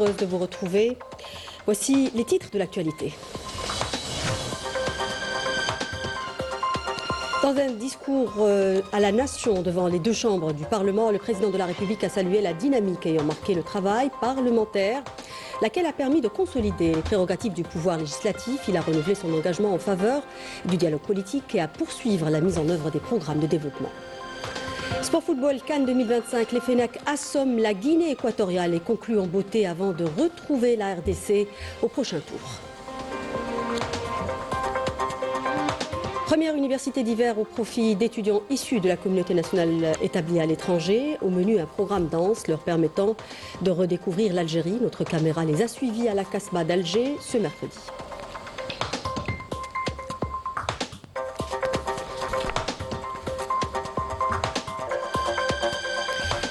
heureuse de vous retrouver. Voici les titres de l'actualité. Dans un discours à la nation devant les deux chambres du Parlement, le président de la République a salué la dynamique ayant marqué le travail parlementaire, laquelle a permis de consolider les prérogatives du pouvoir législatif. Il a renouvelé son engagement en faveur du dialogue politique et à poursuivre la mise en œuvre des programmes de développement. Sport football CAN 2025, les FENAC assomment la Guinée équatoriale et concluent en beauté avant de retrouver la RDC au prochain tour. Première université d'hiver au profit d'étudiants issus de la communauté nationale établie à l'étranger. Au menu, un programme dense leur permettant de redécouvrir l'Algérie. Notre caméra les a suivis à la Casbah d'Alger ce mercredi.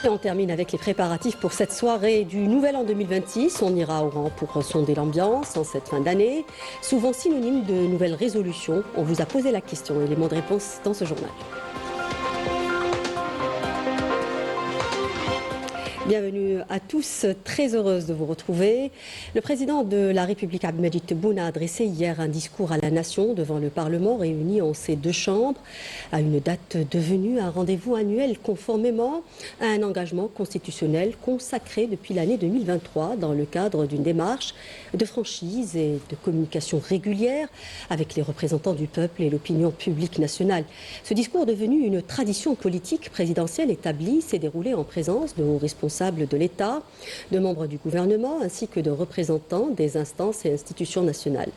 Et on termine avec les préparatifs pour cette soirée du Nouvel An 2026. On ira au rang pour sonder l'ambiance en cette fin d'année. Souvent synonyme de nouvelles résolutions, on vous a posé la question et l'élément de réponse dans ce journal. Bienvenue à tous, très heureuse de vous retrouver. Le président de la République, Abdelmadjid Tebboune, a adressé hier un discours à la nation devant le Parlement réuni en ses deux chambres, à une date devenue un rendez-vous annuel conformément à un engagement constitutionnel consacré depuis l'année 2023 dans le cadre d'une démarche de franchise et de communication régulière avec les représentants du peuple et l'opinion publique nationale. Ce discours devenu une tradition politique présidentielle établie s'est déroulé en présence de hauts responsables de l'État, de membres du gouvernement ainsi que de représentants des instances et institutions nationales.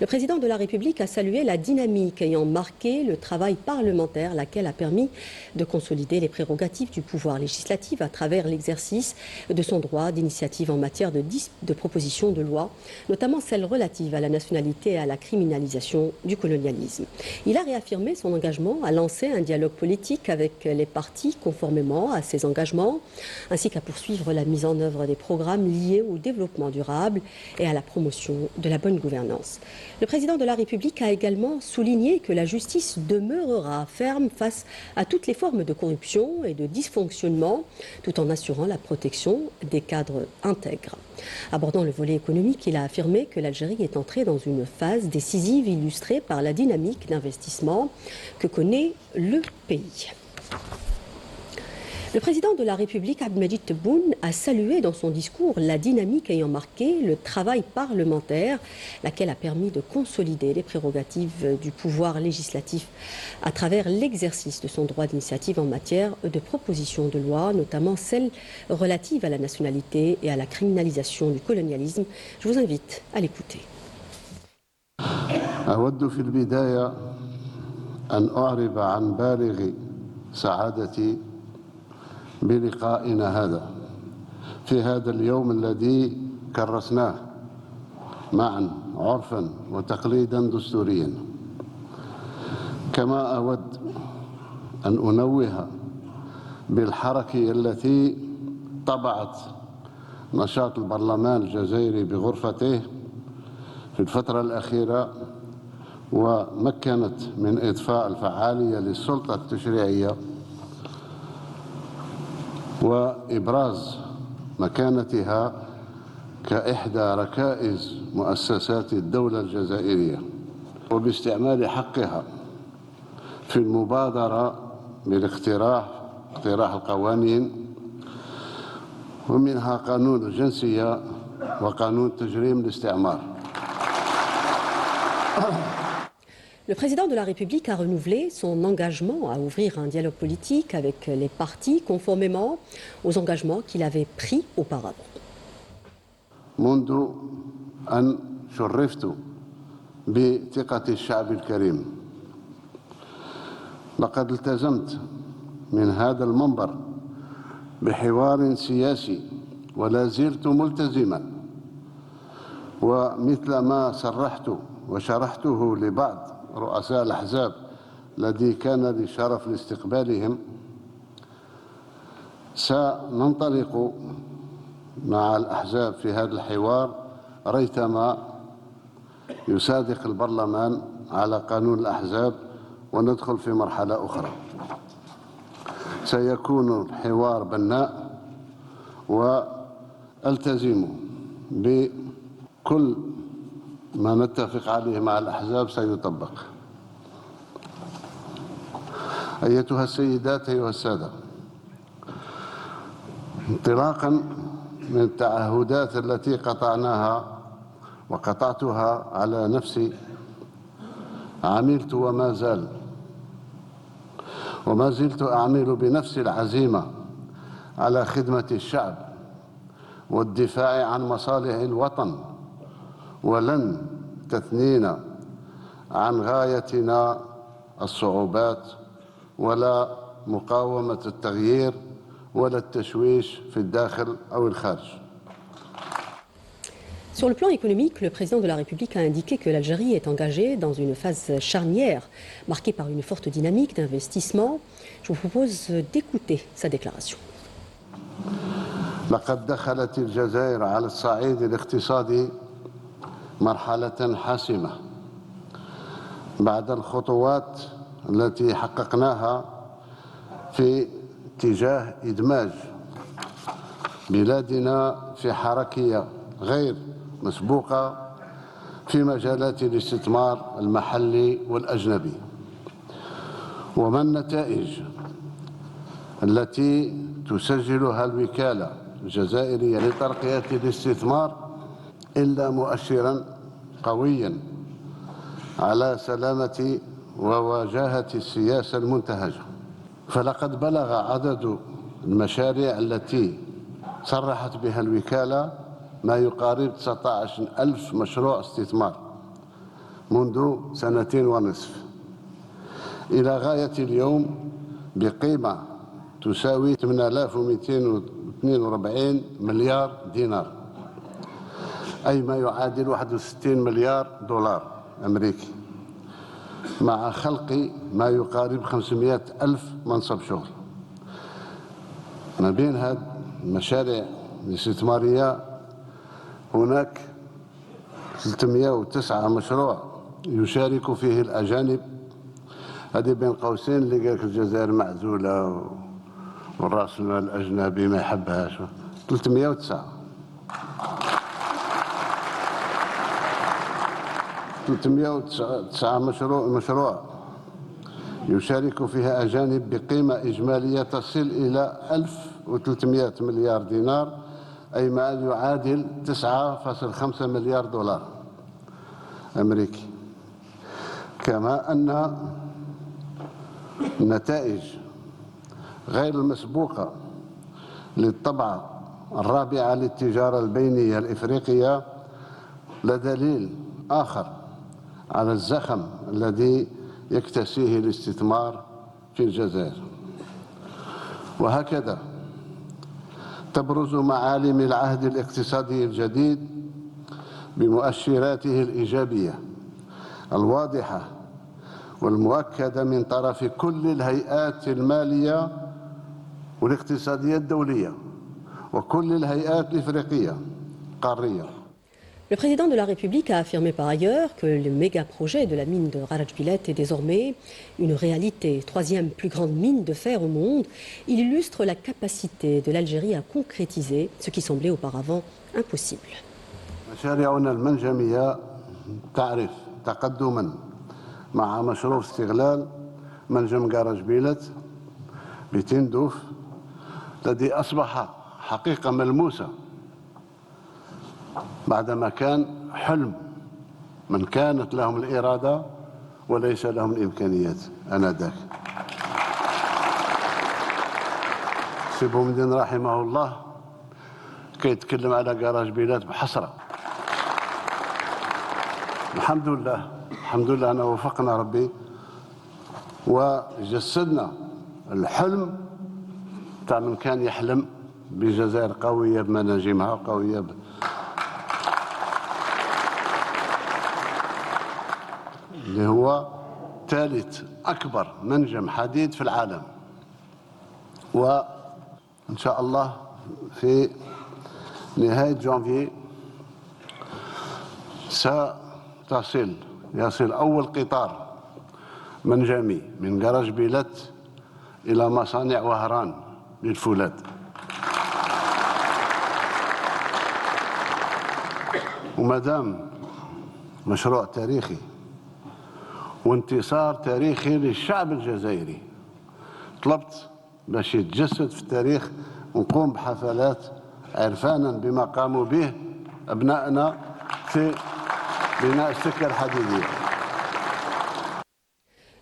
Le président de la République a salué la dynamique ayant marqué le travail parlementaire, laquelle a permis de consolider les prérogatives du pouvoir législatif à travers l'exercice de son droit d'initiative en matière de propositions de loi, notamment celles relatives à la nationalité et à la criminalisation du colonialisme. Il a réaffirmé son engagement à lancer un dialogue politique avec les partis conformément à ses engagements, ainsi qu'à poursuivre la mise en œuvre des programmes liés au développement durable et à la promotion de la bonne gouvernance. Le président de la République a également souligné que la justice demeurera ferme face à toutes les formes de corruption et de dysfonctionnement, tout en assurant la protection des cadres intègres. Abordant le volet économique, il a affirmé que l'Algérie est entrée dans une phase décisive illustrée par la dynamique d'investissement que connaît le pays. Le président de la République, Abdelmadjid Tebboune, a salué dans son discours la dynamique ayant marqué le travail parlementaire, laquelle a permis de consolider les prérogatives du pouvoir législatif à travers l'exercice de son droit d'initiative en matière de propositions de loi, notamment celles relatives à la nationalité et à la criminalisation du colonialisme. Je vous invite à l'écouter. أود في البداية أن أعرب عن بالغ سعادتي بلقائنا هذا في هذا اليوم الذي كرسناه معا عرفا وتقليدا دستوريا. كما أود أن أنوه بالحركة التي طبعت نشاط البرلمان الجزائري بغرفته في الفترة الأخيرة ومكنت من إضفاء الفعالية للسلطة التشريعية وإبراز مكانتها كإحدى ركائز مؤسسات الدولة الجزائرية، وباستعمال حقها في المبادرة بالاقتراح القوانين، ومنها قانون الجنسية وقانون تجريم الاستعمار. Le président de la République a renouvelé son engagement à ouvrir un dialogue politique avec les partis conformément aux engagements qu'il avait pris auparavant. منذ أن شرفت بثقة الشعب الكريم لقد التزمت من هذا المنبر بحوار سياسي ولا زلت ملتزما، ومثل ما صرحت وشرحته لبعض رؤساء الأحزاب الذي كان لي الشرف لاستقبالهم، سننطلق مع الأحزاب في هذا الحوار ريثما يصادق البرلمان على قانون الأحزاب وندخل في مرحلة أخرى. سيكون الحوار بناء، وألتزم بكل ما نتفق عليه مع الأحزاب سيطبق. أيتها السيدات أيها السادة، انطلاقا من التعهدات التي قطعناها وقطعتها على نفسي، عملت وما زلت أعمل بنفس العزيمة على خدمة الشعب والدفاع عن مصالح الوطن، ولن تثنينا عن غايتنا الصعوبات ولا مقاومة التغيير ولا التشويش في الداخل أو الخارج. Sur le plan économique, le président de la République a indiqué que l'Algérie est engagée dans une phase charnière, marquée par une forte dynamique d'investissement. Je vous propose d'écouter sa déclaration. لقد دخلت الجزائر على الصعيد الاقتصادي مرحلة حاسمة بعد الخطوات التي حققناها في اتجاه إدماج بلادنا في حركية غير مسبوقة في مجالات الاستثمار المحلي والأجنبي. وما النتائج التي تسجلها الوكالة الجزائرية لترقية الاستثمار إلا مؤشرا قويا على سلامة وواجهة السياسة المنتهجة. فلقد بلغ عدد المشاريع التي صرحت بها الوكالة ما يقارب 19,000 مشروع استثمار منذ 2.5 سنين إلى غاية اليوم بقيمة تساوي 8,242 مليار دينار، أي ما يعادل 61 مليار دولار أمريكي، مع خلق ما يقارب 500,000 منصب شغل. ما بين هذه المشاريع الاستثمارية هناك 309 مشروع يشارك فيه الأجانب. هذه بين قوسين اللي قالك الجزائر معزولة والرأس المال الأجنبي ما يحبهاش. 309 مشروع يشارك فيها أجانب بقيمة إجمالية تصل إلى 1,300 مليار دينار، أي ما يعادل 9.5 مليار دولار أمريكي. كما أن النتائج غير المسبوقة للطبعة الرابعة للتجارة البينية الإفريقية لدليل آخر على الزخم الذي يكتسيه الاستثمار في الجزائر. وهكذا تبرز معالم العهد الاقتصادي الجديد بمؤشراته الإيجابية الواضحة والمؤكدة من طرف كل الهيئات المالية والاقتصادية الدولية وكل الهيئات الإفريقية قارية. Le président de la République a affirmé par ailleurs que le méga-projet de la mine de Rajbilet est désormais une réalité. Troisième plus grande mine de fer au monde, il illustre la capacité de l'Algérie à concrétiser ce qui semblait auparavant impossible. مشاريعنا المنجمية تعرف تقدما مع مشروع استغلال منجم رجبيلت بتندوف الذي أصبح حقيقة ملموسة بعدما كان حلم من كانت لهم الإرادة وليس لهم الإمكانيات آنذاك. سي بومدين رحمه الله كيتكلم على كراج بيلات بحسرة. الحمد لله أنا وفقنا ربي وجسدنا الحلم تاع من كان يحلم بجزائر قوية بمناجمها قوية اللي هو ثالث أكبر منجم حديد في العالم. وإن شاء الله في نهاية جانفي يصل أول قطار منجمي من كراج بيلات إلى مصانع وهران للفولاذ. ومادام مشروع تاريخي وانتصار تاريخي للشعب الجزائري، طلبت باش يتجسد في التاريخ ونقوم بحفلات عرفانا بما قاموا به أبنائنا في بناء السكة الحديدية.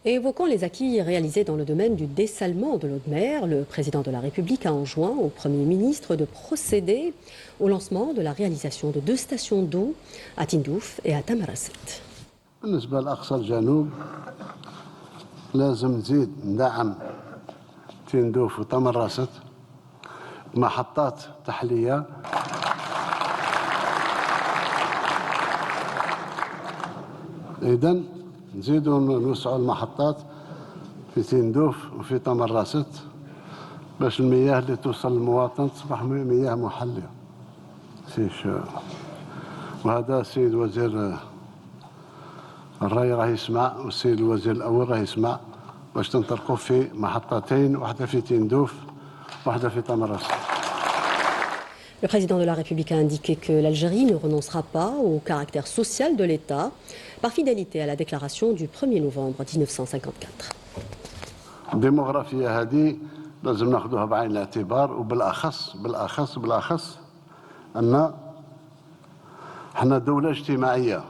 Et évoquant les acquis réalisés dans le domaine du dessalement de l'eau de mer, le président de la République a enjoint au Premier ministre de procéder au lancement de la réalisation de 2 stations d'eau à Tindouf et à Tamarasset. بالنسبة لأقصى الجنوب لازم نزيد ندعم تندوف وتمرست محطات تحلية إذن نزيدوا نوسعوا المحطات في تندوف وفي تمرست باش المياه اللي توصل للمواطن تصبح مياه محلية. وهذا السيد وزير الري راه يسمع والسيد الوزير الأول راه يسمع باش تنطلقوا في محطتين، واحدة في تندوف واحدة في تمرست. Le président de la République a indiqué que l'Algérie ne renoncera pas au caractère social de l'État par fidélité à la déclaration du 1er novembre 1954. الديموغرافيا هذه لازم ناخذوها بعين الاعتبار، وبالاخص ان احنا دولة اجتماعية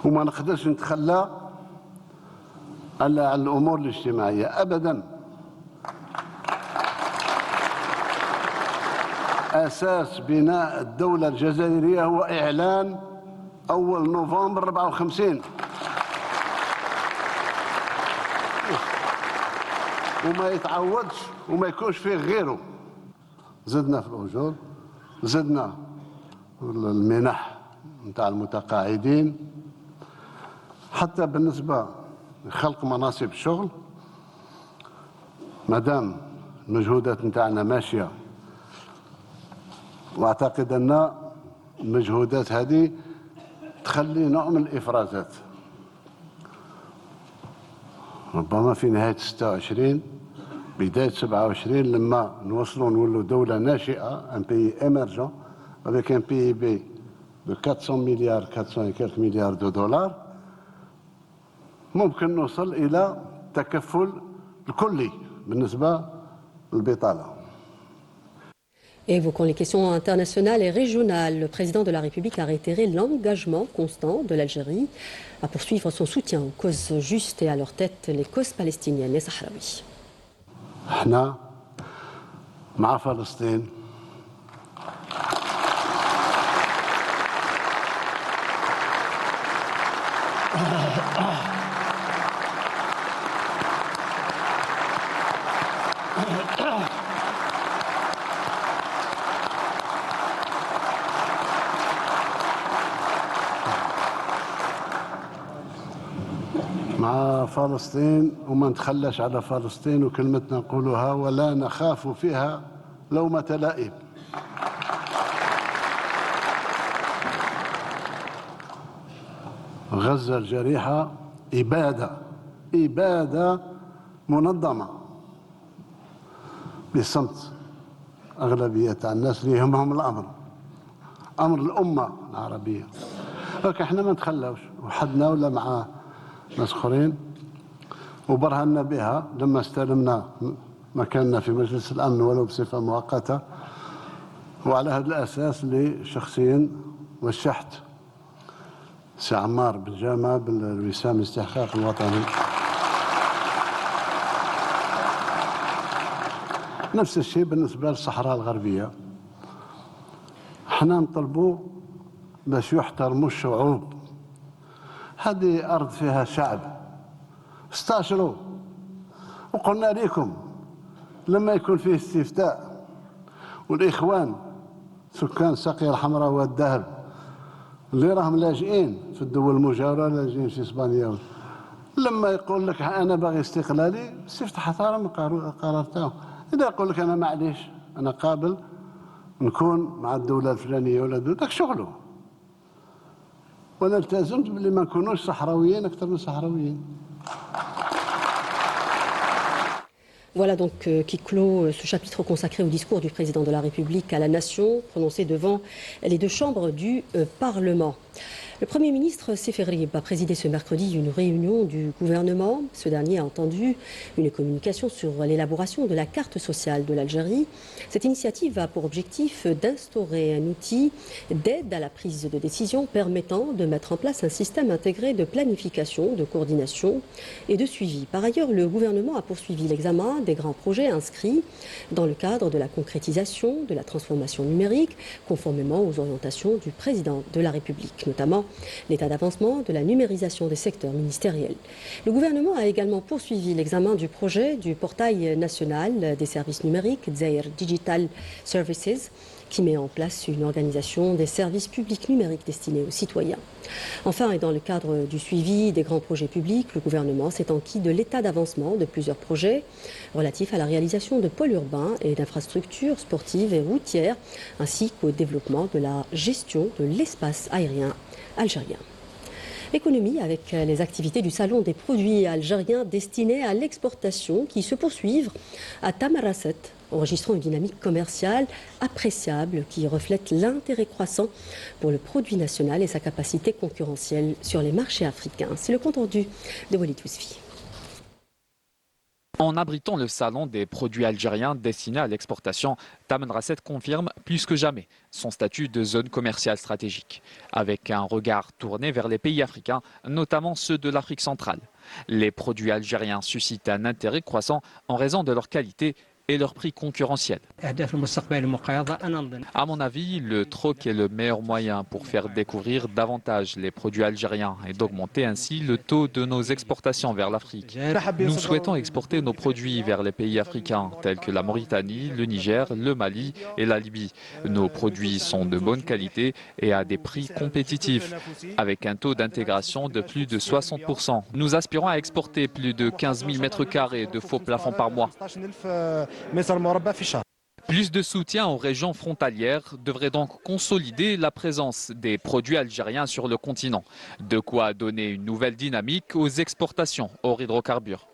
وما نقدرش نتخلى على الامور الاجتماعية ابدا. اساس بناء الدولة الجزائرية هو اعلان اول نوفمبر 54 وما يتعوضش وما يكونش فيه غيره. زدنا في الأجور، زدنا المنح نتاع المتقاعدين، حتى بالنسبة لخلق مناصب الشغل مادام المجهودات نتاعنا ماشية، واعتقد أن المجهودات هذه تخلي نوع من الإفرازات. ربما في نهاية 26 بداية 27 لما نوصلوا نولوا دولة ناشئة، ان بي émergent avec un PIB de 400 milliards 400 et quelques milliards de dollars، ممكن نوصل إلى التكفل الكلي بالنسبة للبطالة. Évoquant les questions internationales et régionales, le président de la République a réitéré l'engagement constant de l'Algérie à poursuivre son soutien aux causes justes et à leur tête les causes palestiniennes et sahraouies. احنا مع فلسطين مع فلسطين وما نتخلاش على فلسطين، وكلمتنا نقولها ولا نخاف فيها لومة لائم. غزة الجريحة إبادة منظمة بصمت أغلبية الناس اللي يهمهم الأمر، أمر الأمة العربية. لكن احنا ما نتخلاوش وحدنا ولا مع ناس اخرين، وبرهنا بها لما استلمنا مكاننا في مجلس الامن ولو بصفه مؤقته. وعلى هذا الاساس اللي شخصيا وشحت سي عمار بن جامع بالوسام الاستحقاق الوطني. نفس الشيء بالنسبه للصحراء الغربيه، احنا نطلبوا باش يحترموا الشعوب. هذه أرض فيها شعب، استأجروا. وقلنا لكم لما يكون فيه استفتاء والإخوان سكان ساقية الحمراء والذهب اللي راهم لاجئين في الدول المجاورة، لاجئين في إسبانيا، لما يقول لك أنا باغي استقلالي استفتح احترم القرار تاعو. إذا يقول لك أنا معليش أنا قابل نكون مع الدولة الفلانية ولا داك شغله، وانا التزمت باللي ما نكونوش صحراويين اكثر من صحراويين. Voilà donc qui clôt ce chapitre consacré au discours du président de la République à la nation, prononcé devant les deux chambres du Parlement. Le Premier ministre Seif Rib a présidé ce mercredi une réunion du gouvernement. Ce dernier a entendu une communication sur l'élaboration de la carte sociale de l'Algérie. Cette initiative a pour objectif d'instaurer un outil d'aide à la prise de décision permettant de mettre en place un système intégré de planification, de coordination et de suivi. Par ailleurs, le gouvernement a poursuivi l'examen des grands projets inscrits dans le cadre de la concrétisation de la transformation numérique, conformément aux orientations du président de la République, notamment l'état d'avancement de la numérisation des secteurs ministériels. Le gouvernement a également poursuivi l'examen du projet du portail national des services numériques, Zaïr Digital Services, qui met en place une organisation des services publics numériques destinés aux citoyens. Enfin, et dans le cadre du suivi des grands projets publics, le gouvernement s'est enquis de l'état d'avancement de plusieurs projets relatifs à la réalisation de pôles urbains et d'infrastructures sportives et routières, ainsi qu'au développement de la gestion de l'espace aérien algérien. Économie avec les activités du Salon des produits algériens destinés à l'exportation qui se poursuivent à Tamarasset, enregistrant une dynamique commerciale appréciable qui reflète l'intérêt croissant pour le produit national et sa capacité concurrentielle sur les marchés africains. C'est le compte rendu de Walid Ousfi. En abritant le salon des produits algériens destinés à l'exportation, Tamanrasset confirme plus que jamais son statut de zone commerciale stratégique, avec un regard tourné vers les pays africains, notamment ceux de l'Afrique centrale. Les produits algériens suscitent un intérêt croissant en raison de leur qualité et leur prix concurrentiel. À mon avis, le troc est le meilleur moyen pour faire découvrir davantage les produits algériens et d'augmenter ainsi le taux de nos exportations vers l'Afrique. Nous souhaitons exporter nos produits vers les pays africains tels que la Mauritanie, le Niger, le Mali et la Libye. Nos produits sont de bonne qualité et à des prix compétitifs, avec un taux d'intégration de plus de 60%. Nous aspirons à exporter plus de 15 000 mètres carrés de faux plafonds par mois. Plus de soutien aux régions frontalières devrait donc consolider la présence des produits algériens sur le continent. De quoi donner une nouvelle dynamique aux exportations hors hydrocarbures.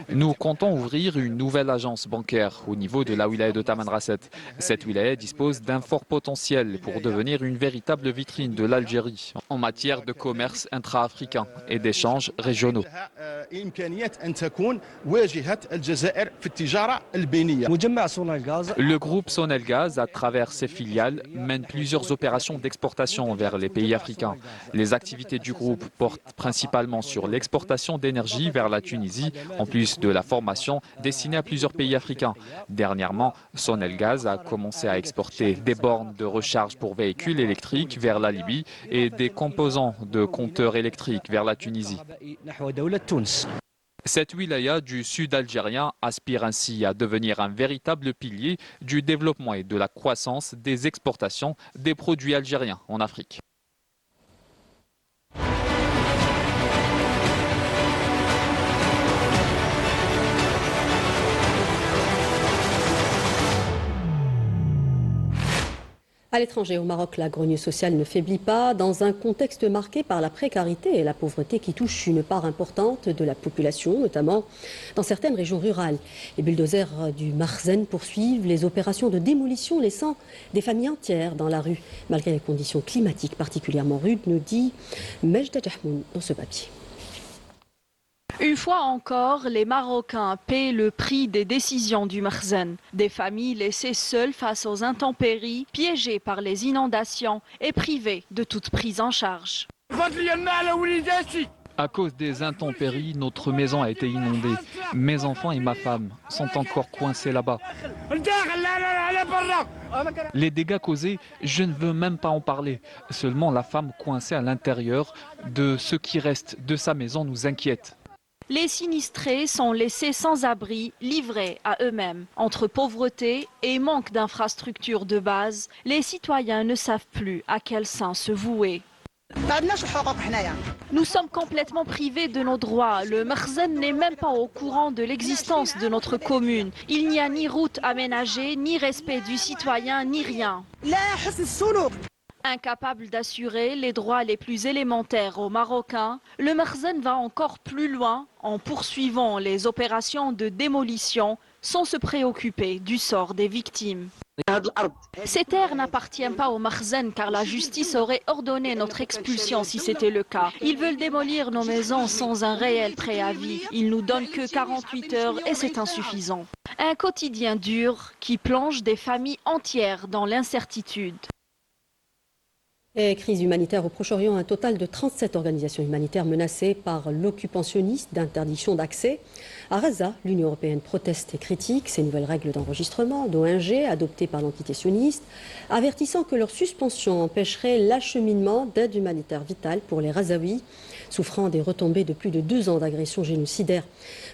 Nous comptons ouvrir une nouvelle agence bancaire au niveau de la wilaya de Tamanrasset. Cette wilaya dispose d'un fort potentiel pour devenir une véritable vitrine de l'Algérie en matière de commerce intra-africain et d'échanges régionaux. Le groupe Sonelgaz, à travers ses filiales, mène plusieurs opérations d'exportation vers les pays africains. Les activités du groupe portent principalement sur l'exportation d'énergie vers la Tunisie, en plus de la formation destinée à plusieurs pays africains. Dernièrement, Sonelgaz a commencé à exporter des bornes de recharge pour véhicules électriques vers la Libye et des composants de compteurs électriques vers la Tunisie. Cette wilaya du sud algérien aspire ainsi à devenir un véritable pilier du développement et de la croissance des exportations des produits algériens en Afrique. À l'étranger, au Maroc, la grogne sociale ne faiblit pas dans un contexte marqué par la précarité et la pauvreté qui touchent une part importante de la population, notamment dans certaines régions rurales. Les bulldozers du Makhzen poursuivent les opérations de démolition, laissant des familles entières dans la rue, malgré les conditions climatiques particulièrement rudes, nous dit Mejda Jahmoun dans ce papier. Une fois encore, les Marocains paient le prix des décisions du Makhzen. Des familles laissées seules face aux intempéries, piégées par les inondations et privées de toute prise en charge. À cause des intempéries, notre maison a été inondée. Mes enfants et ma femme sont encore coincés là-bas. Les dégâts causés, je ne veux même pas en parler. Seulement la femme coincée à l'intérieur de ce qui reste de sa maison nous inquiète. Les sinistrés sont laissés sans abri, livrés à eux-mêmes. Entre pauvreté et manque d'infrastructures de base, les citoyens ne savent plus à quel sein se vouer. Nous sommes complètement privés de nos droits. Le Makhzen n'est même pas au courant de l'existence de notre commune. Il n'y a ni route aménagée, ni respect du citoyen, ni rien. Incapable d'assurer les droits les plus élémentaires aux Marocains, le Makhzen va encore plus loin en poursuivant les opérations de démolition sans se préoccuper du sort des victimes. Ces terres n'appartiennent pas au Makhzen car la justice aurait ordonné notre expulsion si c'était le cas. Ils veulent démolir nos maisons sans un réel préavis. Ils nous donnent que 48 heures et c'est insuffisant. Un quotidien dur qui plonge des familles entières dans l'incertitude. Et crise humanitaire au Proche-Orient, un total de 37 organisations humanitaires menacées par l'occupationniste d'interdiction d'accès. À Gaza, l'Union européenne proteste et critique ces nouvelles règles d'enregistrement d'ONG adoptées par l'entité sioniste, avertissant que leur suspension empêcherait l'acheminement d'aide humanitaire vitale pour les Gazaouis, souffrant des retombées de plus de 2 ans d'agression génocidaire.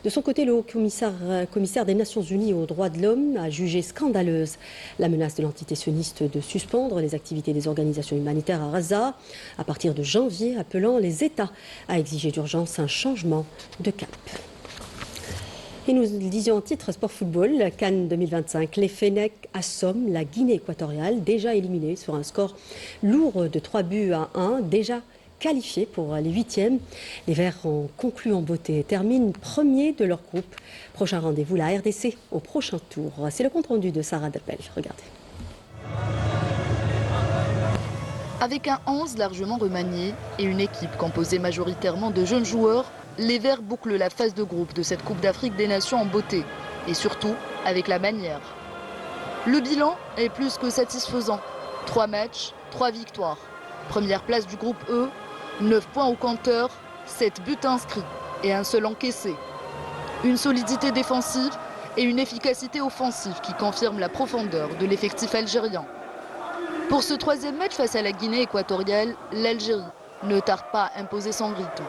De son côté, le haut-commissaire des Nations Unies aux droits de l'homme a jugé scandaleuse la menace de l'entité sioniste de suspendre les activités des organisations humanitaires à Gaza à partir de janvier, appelant les États à exiger d'urgence un changement de cap. Et nous le disions en titre sport football, Cannes 2025, les Fennecs assomment la Guinée équatoriale, déjà éliminée sur un score lourd de 3-1, déjà qualifiés pour les 8e. Les Verts ont conclu en beauté et terminent premiers de leur groupe. Prochain rendez-vous, la RDC au prochain tour. C'est le compte-rendu de Sarah Dappel. Regardez. Avec un 11 largement remanié et une équipe composée majoritairement de jeunes joueurs, les Verts bouclent la phase de groupe de cette Coupe d'Afrique des Nations en beauté. Et surtout, avec la manière. Le bilan est plus que satisfaisant. 3 matchs, 3 victoires. Première place du groupe E, 9 points au compteur, 7 buts inscrits et un seul encaissé. Une solidité défensive et une efficacité offensive qui confirment la profondeur de l'effectif algérien. Pour ce 3e match face à la Guinée équatoriale, l'Algérie ne tarde pas à imposer son rythme.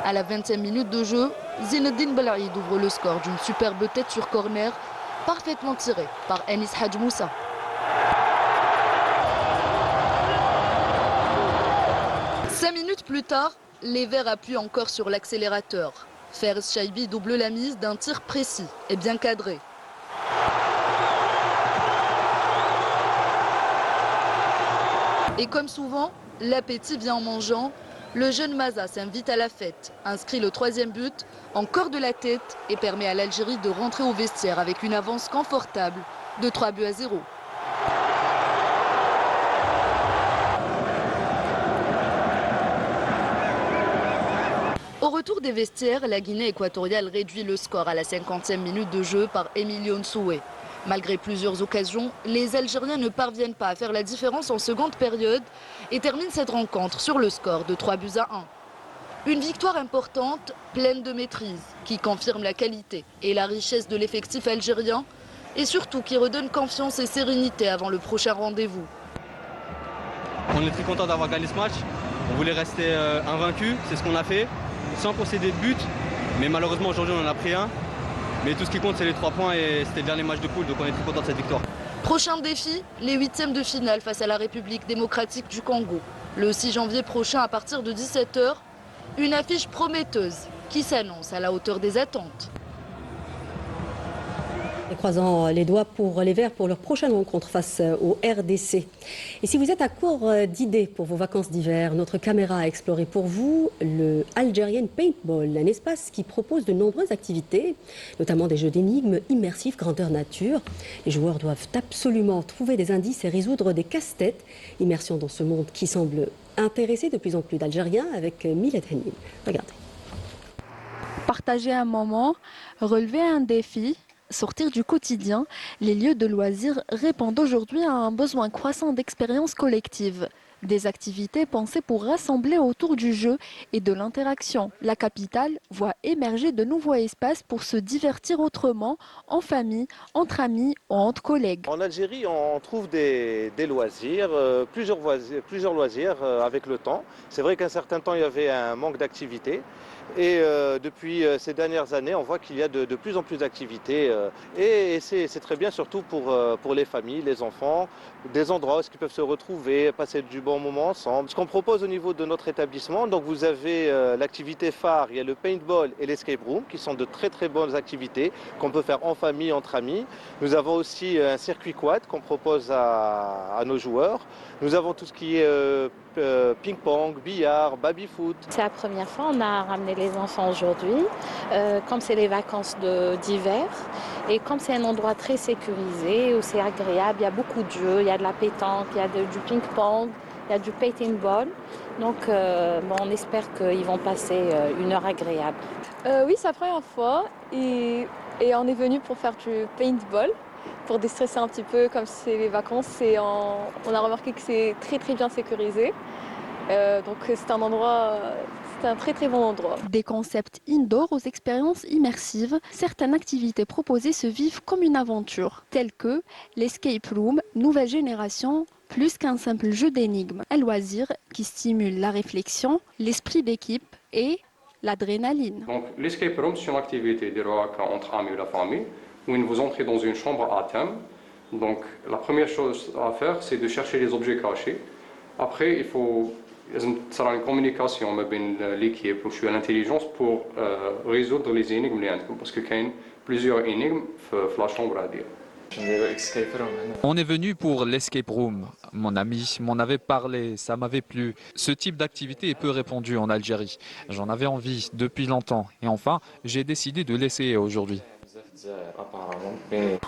À la 20e minute de jeu, Zinedine Belaïd ouvre le score d'une superbe tête sur corner, parfaitement tirée par Enis Hadj Moussa. Cinq minutes plus tard, les Verts appuient encore sur l'accélérateur. Fares Chaibi double la mise d'un tir précis et bien cadré. Et comme souvent, l'appétit vient en mangeant. Le jeune Maza s'invite à la fête, inscrit le 3e but, encore de la tête et permet à l'Algérie de rentrer au vestiaire avec une avance confortable de 3-0. Au retour des vestiaires, la Guinée équatoriale réduit le score à la 50e minute de jeu par Emilio Nsoué. Malgré plusieurs occasions, les Algériens ne parviennent pas à faire la différence en seconde période et terminent cette rencontre sur le score de 3-1. Une victoire importante, pleine de maîtrise, qui confirme la qualité et la richesse de l'effectif algérien et surtout qui redonne confiance et sérénité avant le prochain rendez-vous. On est très content d'avoir gagné ce match. On voulait rester invaincu, c'est ce qu'on a fait, sans concéder de but. Mais malheureusement aujourd'hui on en a pris un. Mais tout ce qui compte, c'est les 3 points et c'était le dernier match de poule, donc on est très content de cette victoire. Prochain défi, les 8e de finale face à la République démocratique du Congo. Le 6 janvier prochain à partir de 17 h, une affiche prometteuse qui s'annonce à la hauteur des attentes. Et croisant les doigts pour les Verts pour leur prochaine rencontre face au RDC. Et si vous êtes à court d'idées pour vos vacances d'hiver, notre caméra a exploré pour vous le Algerian Paintball, un espace qui propose de nombreuses activités, notamment des jeux d'énigmes immersifs grandeur nature. Les joueurs doivent absolument trouver des indices et résoudre des casse-têtes. Immersion dans ce monde qui semble intéresser de plus en plus d'Algériens avec Milad Hennin. Regardez. Partager un moment, relever un défi, sortir du quotidien, les lieux de loisirs répondent aujourd'hui à un besoin croissant d'expériences collectives. Des activités pensées pour rassembler autour du jeu et de l'interaction. La capitale voit émerger de nouveaux espaces pour se divertir autrement, en famille, entre amis ou entre collègues. En Algérie, on trouve des loisirs, plusieurs loisirs avec le temps. C'est vrai qu'à un certain temps, il y avait un manque d'activité. Et depuis ces dernières années, on voit qu'il y a de plus en plus d'activités. Et c'est très bien, surtout pour les familles, les enfants, des endroits où ils peuvent se retrouver, passer du bons moments ensemble. Ce qu'on propose au niveau de notre établissement, donc vous avez l'activité phare, il y a le paintball et l'escape room qui sont de très très bonnes activités qu'on peut faire en famille, entre amis. Nous avons aussi un circuit quad qu'on propose à nos joueurs. Nous avons tout ce qui est ping-pong, billard, baby-foot. C'est la première fois, on a ramené les enfants aujourd'hui, comme c'est les vacances d'hiver et comme c'est un endroit très sécurisé où c'est agréable, il y a beaucoup de jeux, il y a de la pétanque, il y a du ping-pong, il y a du paintball. Donc on espère qu'ils vont passer une heure agréable. Oui, c'est la première fois et on est venu pour faire du paintball, pour déstresser un petit peu comme c'est les vacances et on a remarqué que c'est très très bien sécurisé. Donc c'est un très très bon endroit. Des concepts indoor aux expériences immersives, certaines activités proposées se vivent comme une aventure, telles que l'escape room, nouvelle génération, plus qu'un simple jeu d'énigmes, un loisir qui stimule la réflexion, l'esprit d'équipe et l'adrénaline. Donc l'escape room, c'est une activité entre amis ou la famille, où vous entrez dans une chambre à thème. Donc la première chose à faire, c'est de chercher les objets cachés. Après, il faut faire une communication avec l'équipe ou l'intelligence pour résoudre les énigmes, parce qu'il y a plusieurs énigmes dans la chambre à dire. On est venu pour l'escape room. Mon ami m'en avait parlé, ça m'avait plu. Ce type d'activité est peu répandu en Algérie. J'en avais envie depuis longtemps et enfin, j'ai décidé de l'essayer aujourd'hui.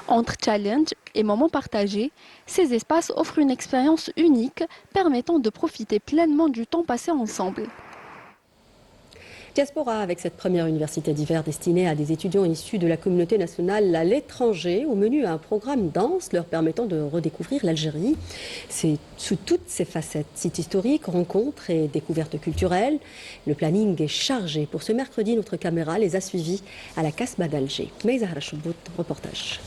Entre challenge et moments partagés, ces espaces offrent une expérience unique permettant de profiter pleinement du temps passé ensemble. Diaspora avec cette première université d'hiver destinée à des étudiants issus de la communauté nationale à l'étranger. Au menu, un programme dense leur permettant de redécouvrir l'Algérie. C'est sous toutes ses facettes, sites historiques, rencontres et découvertes culturelles. Le planning est chargé. Pour ce mercredi, notre caméra les a suivis à la Casbah d'Alger. Meïza Chobout, reportage.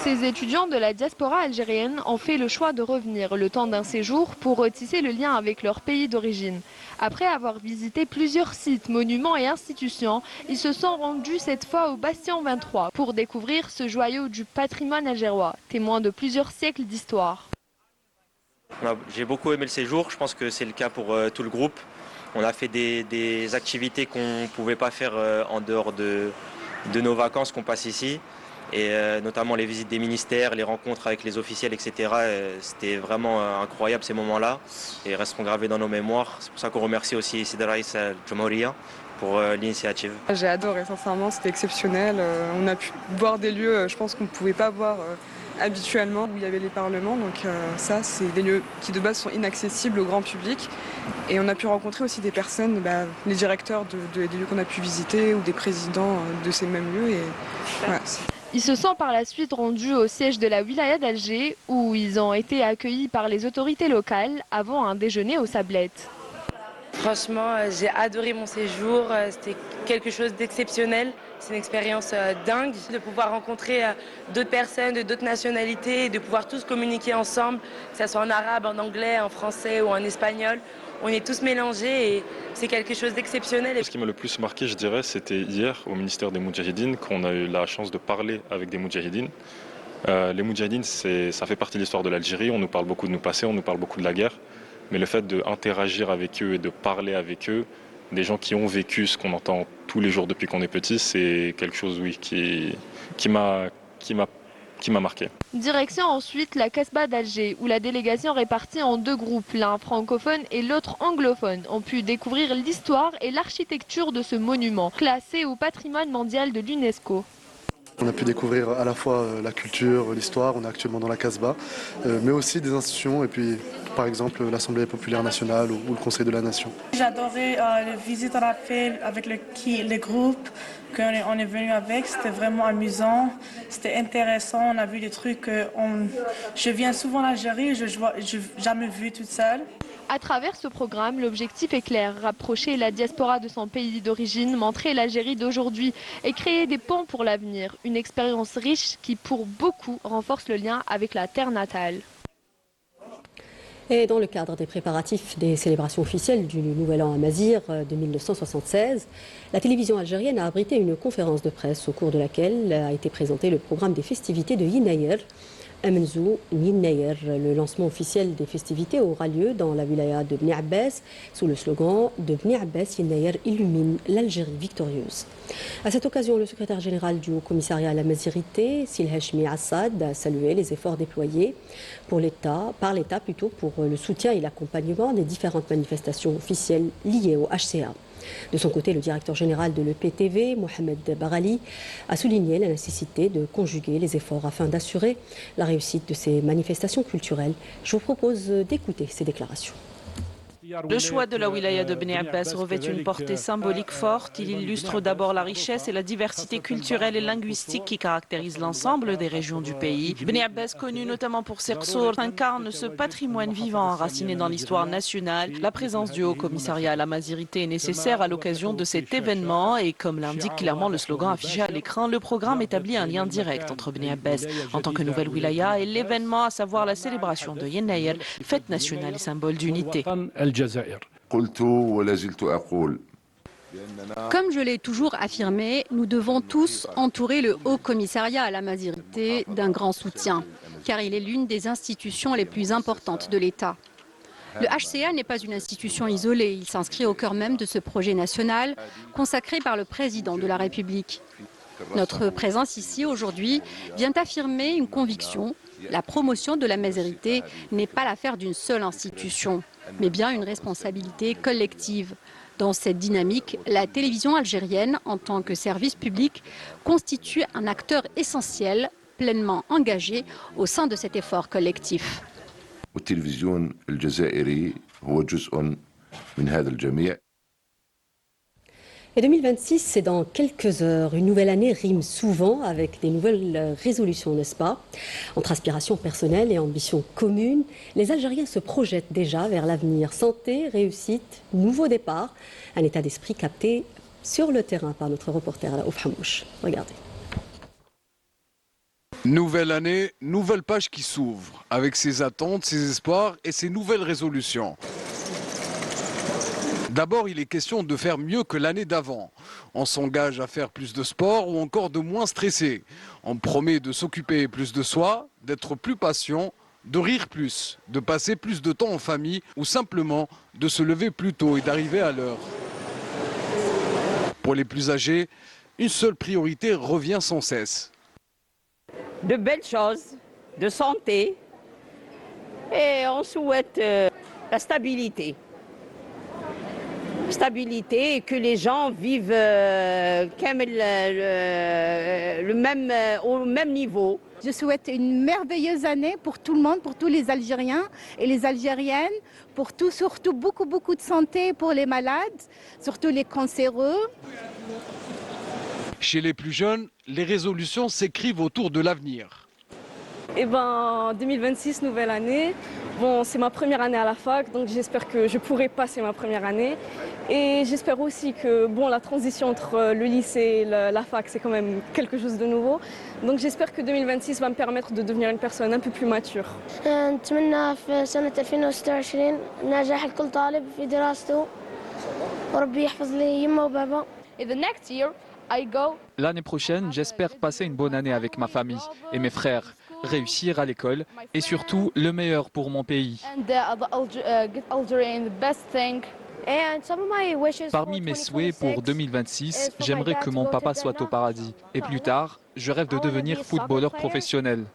Ces étudiants de la diaspora algérienne ont fait le choix de revenir le temps d'un séjour pour retisser le lien avec leur pays d'origine. Après avoir visité plusieurs sites, monuments et institutions, ils se sont rendus cette fois au Bastion 23 pour découvrir ce joyau du patrimoine algérois, témoin de plusieurs siècles d'histoire. J'ai beaucoup aimé le séjour, je pense que c'est le cas pour tout le groupe. On a fait des activités qu'on ne pouvait pas faire en dehors de nos vacances qu'on passe ici. Et notamment les visites des ministères, les rencontres avec les officiels, etc. C'était vraiment incroyable ces moments-là et resteront gravés dans nos mémoires. C'est pour ça qu'on remercie aussi Sidi Raïs Al-Jamouria pour l'initiative. J'ai adoré, sincèrement, c'était exceptionnel. On a pu voir des lieux, je pense qu'on ne pouvait pas voir habituellement, où il y avait les parlements. Donc ça, c'est des lieux qui de base sont inaccessibles au grand public. Et on a pu rencontrer aussi des personnes, les directeurs des lieux qu'on a pu visiter ou des présidents de ces mêmes lieux. Et, voilà, ils se sont par la suite rendus au siège de la wilaya d'Alger où ils ont été accueillis par les autorités locales avant un déjeuner aux Sablettes. Franchement, j'ai adoré mon séjour, c'était quelque chose d'exceptionnel. C'est une expérience dingue de pouvoir rencontrer d'autres personnes de d'autres nationalités et de pouvoir tous communiquer ensemble, que ce soit en arabe, en anglais, en français ou en espagnol. On est tous mélangés et c'est quelque chose d'exceptionnel. Ce qui m'a le plus marqué, je dirais, c'était hier au ministère des Moudjahidines, qu'on a eu la chance de parler avec des Moudjahidines. Les Moudjahidines, ça fait partie de l'histoire de l'Algérie. On nous parle beaucoup de nos passés, on nous parle beaucoup de la guerre. Mais le fait d'interagir avec eux et de parler avec eux, des gens qui ont vécu ce qu'on entend tous les jours depuis qu'on est petit, c'est quelque chose, oui, qui m'a marqué. Direction ensuite la Casbah d'Alger, où la délégation répartie en deux groupes, l'un francophone et l'autre anglophone, ont pu découvrir l'histoire et l'architecture de ce monument, classé au patrimoine mondial de l'UNESCO. On a pu découvrir à la fois la culture, l'histoire, on est actuellement dans la Casbah, mais aussi des institutions et puis par exemple l'Assemblée populaire nationale ou le Conseil de la Nation. J'ai adoré les visites qu'on a fait avec les groupes qu'on est venu avec, c'était vraiment amusant, c'était intéressant, on a vu des trucs, je viens souvent d'Algérie, je n'ai jamais vu toute seule. À travers ce programme, l'objectif est clair, rapprocher la diaspora de son pays d'origine, montrer l'Algérie d'aujourd'hui et créer des ponts pour l'avenir. Une expérience riche qui, pour beaucoup, renforce le lien avec la terre natale. Et dans le cadre des préparatifs des célébrations officielles du Nouvel An Amazigh de 1976, la télévision algérienne a abrité une conférence de presse au cours de laquelle a été présenté le programme des festivités de Yinaïr, Amenzou Ninnayer. Le lancement officiel des festivités aura lieu dans la wilaya de Bni Abbas sous le slogan de Bni Abbas Ninnayer illumine l'Algérie victorieuse. À cette occasion, le secrétaire général du Haut-Commissariat à la Mazirité, Silhachmi Assad, a salué les efforts déployés par l'État pour le soutien et l'accompagnement des différentes manifestations officielles liées au HCA. De son côté, le directeur général de l'EPTV, Mohamed Barali, a souligné la nécessité de conjuguer les efforts afin d'assurer la réussite de ces manifestations culturelles. Je vous propose d'écouter ces déclarations. Le choix de la wilaya de Bni Abbas revêt une portée symbolique forte. Il illustre d'abord la richesse et la diversité culturelle et linguistique qui caractérisent l'ensemble des régions du pays. Bni Abbas, connu notamment pour ses qsour, incarne ce patrimoine vivant enraciné dans l'histoire nationale. La présence du Haut-Commissariat à la Mazirité est nécessaire à l'occasion de cet événement et comme l'indique clairement le slogan affiché à l'écran, le programme établit un lien direct entre Bni Abbas en tant que nouvelle wilaya et l'événement, à savoir la célébration de Yennayer, fête nationale et symbole d'unité. Comme je l'ai toujours affirmé, nous devons tous entourer le Haut-Commissariat à la Mazirité d'un grand soutien, car il est l'une des institutions les plus importantes de l'État. Le HCA n'est pas une institution isolée, il s'inscrit au cœur même de ce projet national consacré par le président de la République. Notre présence ici aujourd'hui vient affirmer une conviction. La promotion de la Mazirité n'est pas l'affaire d'une seule institution, mais bien une responsabilité collective. Dans cette dynamique, la télévision algérienne, en tant que service public, constitue un acteur essentiel, pleinement engagé au sein de cet effort collectif. Et 2026, c'est dans quelques heures. Une nouvelle année rime souvent avec des nouvelles résolutions, n'est-ce pas? Entre aspirations personnelles et ambitions communes, les Algériens se projettent déjà vers l'avenir. Santé, réussite, nouveau départ. Un état d'esprit capté sur le terrain par notre reporter Raouf Hamouche. Regardez. Nouvelle année, nouvelle page qui s'ouvre, avec ses attentes, ses espoirs et ses nouvelles résolutions. D'abord, il est question de faire mieux que l'année d'avant. On s'engage à faire plus de sport ou encore de moins stresser. On promet de s'occuper plus de soi, d'être plus patient, de rire plus, de passer plus de temps en famille ou simplement de se lever plus tôt et d'arriver à l'heure. Pour les plus âgés, une seule priorité revient sans cesse. De belles choses, de santé et on souhaite la stabilité. Stabilité et que les gens vivent au même niveau. Je souhaite une merveilleuse année pour tout le monde, pour tous les Algériens et les Algériennes, pour tout, surtout beaucoup de santé pour les malades, surtout les cancéreux. Chez les plus jeunes, les résolutions s'écrivent autour de l'avenir. 2026, nouvelle année. Bon, c'est ma première année à la fac, donc j'espère que je pourrai passer ma première année. Et j'espère aussi que la transition entre le lycée et la fac, c'est quand même quelque chose de nouveau. Donc j'espère que 2026 va me permettre de devenir une personne un peu plus mature. Et the next year, I go. L'année prochaine, j'espère passer une bonne année avec ma famille et mes frères, réussir à l'école et surtout le meilleur pour mon pays. Parmi mes souhaits pour 2026, j'aimerais que mon papa soit au paradis. Et plus tard, je rêve de devenir footballeur professionnel.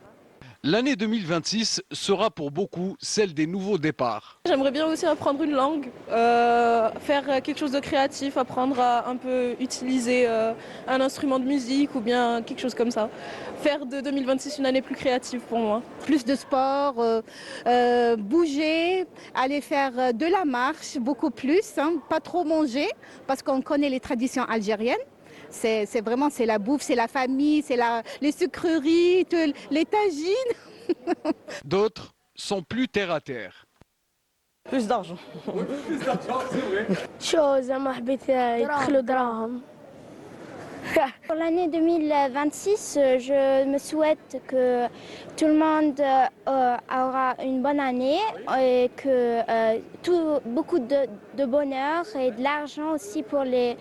L'année 2026 sera pour beaucoup celle des nouveaux départs. J'aimerais bien aussi apprendre une langue, faire quelque chose de créatif, apprendre à un peu utiliser un instrument de musique ou bien quelque chose comme ça. Faire de 2026 une année plus créative pour moi. Plus de sport, bouger, aller faire de la marche, beaucoup plus, pas trop manger parce qu'on connaît les traditions algériennes. C'est la bouffe, c'est la famille, c'est les sucreries, les tagines. D'autres sont plus terre à terre. Plus d'argent. Pour l'année 2026, je me souhaite que tout le monde aura une bonne année et que beaucoup de bonheur et de l'argent aussi pour les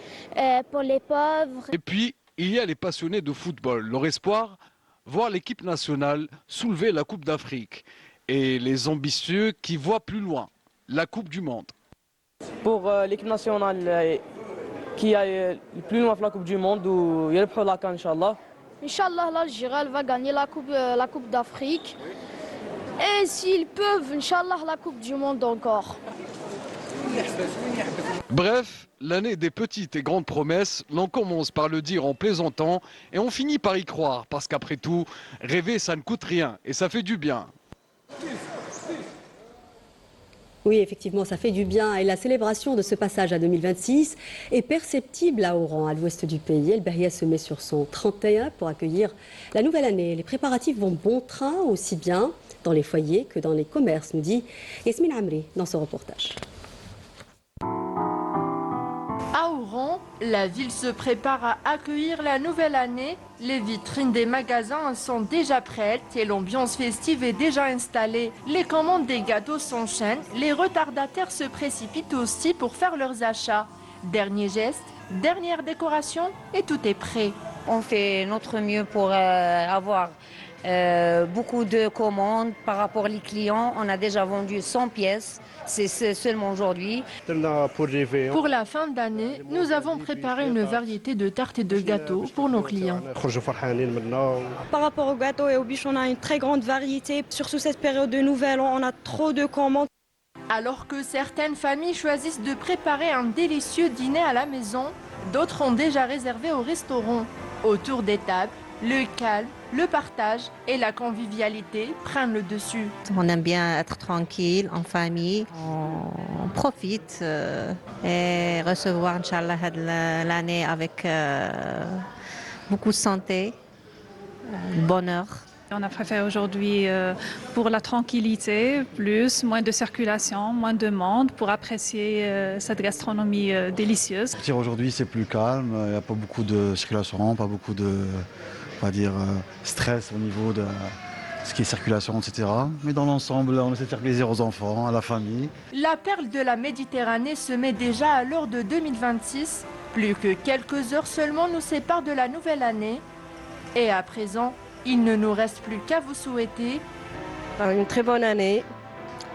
pauvres. Et puis, il y a les passionnés de football. Leur espoir, voir l'équipe nationale soulever la Coupe d'Afrique et les ambitieux qui voient plus loin, la Coupe du Monde. Pour l'équipe nationale qui aille le plus loin pour la Coupe du Monde, ou il y a le la CAN, Inch'Allah. Inch'Allah, l'Algérie elle va gagner la Coupe d'Afrique. Et s'ils peuvent, Inch'Allah, la Coupe du Monde encore. Bref, l'année des petites et grandes promesses, l'on commence par le dire en plaisantant et on finit par y croire parce qu'après tout, rêver ça ne coûte rien et ça fait du bien. Oui, effectivement, ça fait du bien et la célébration de ce passage à 2026 est perceptible à Oran, à l'ouest du pays. El Beria se met sur son 31 pour accueillir la nouvelle année. Les préparatifs vont bon train, aussi bien dans les foyers que dans les commerces, nous dit Yasmine Amri dans ce reportage. À Oran, la ville se prépare à accueillir la nouvelle année. Les vitrines des magasins sont déjà prêtes et l'ambiance festive est déjà installée. Les commandes des gâteaux s'enchaînent, les retardataires se précipitent aussi pour faire leurs achats. Dernier geste, dernière décoration et tout est prêt. On fait notre mieux pour avoir beaucoup de commandes par rapport aux clients. On a déjà vendu 100 pièces. C'est seulement aujourd'hui. Pour la fin d'année, nous avons préparé une variété de tartes et de gâteaux pour nos clients. Par rapport aux gâteaux et aux bûches, on a une très grande variété. Surtout cette période de Nouvel An, on a trop de commandes. Alors que certaines familles choisissent de préparer un délicieux dîner à la maison, d'autres ont déjà réservé au restaurant. Autour des tables, le calme, le partage et la convivialité prennent le dessus. On aime bien être tranquille, en famille. On profite et recevoir, Inch'Allah, l'année avec beaucoup de santé, bonheur. On a préféré aujourd'hui pour la tranquillité, moins de circulation, moins de monde pour apprécier cette gastronomie délicieuse. Aujourd'hui, c'est plus calme, il n'y a pas beaucoup de circulation, pas beaucoup de stress au niveau de ce qui est circulation, etc. Mais dans l'ensemble, on essaie de faire plaisir aux enfants, à la famille. La perle de la Méditerranée se met déjà à l'heure de 2026. Plus que quelques heures seulement nous séparent de la nouvelle année. Et à présent, il ne nous reste plus qu'à vous souhaiter une très bonne année,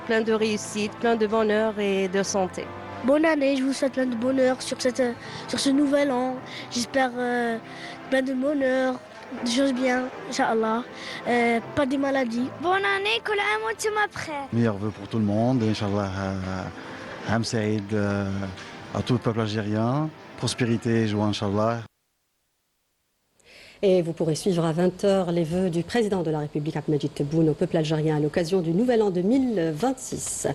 plein de réussite, plein de bonheur et de santé. Bonne année, je vous souhaite plein de bonheur sur ce nouvel an. J'espère plein de bonheur, des choses bien, Inch'Allah, pas de maladies. Bonne année, que la moitié m'après. Meilleurs vœux pour tout le monde, Inch'Allah, Am Saïd à tout le peuple algérien, prospérité et joie, Inch'Allah. Et vous pourrez suivre à 20h les vœux du président de la République, Abdelmadjid Tebboune, au peuple algérien à l'occasion du Nouvel An 2026.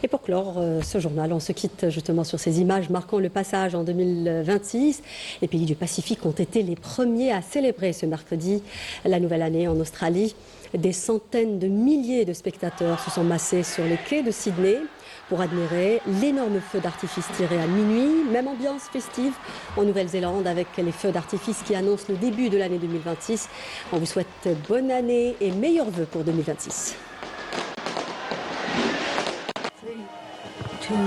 Et pour clore ce journal, on se quitte justement sur ces images marquant le passage en 2026. Les pays du Pacifique ont été les premiers à célébrer ce mercredi la Nouvelle Année en Australie. Des centaines de milliers de spectateurs se sont massés sur les quais de Sydney pour admirer l'énorme feu d'artifice tiré à minuit. Même ambiance festive en Nouvelle-Zélande avec les feux d'artifice qui annoncent le début de l'année 2026. On vous souhaite bonne année et meilleurs vœux pour 2026. 3, 2,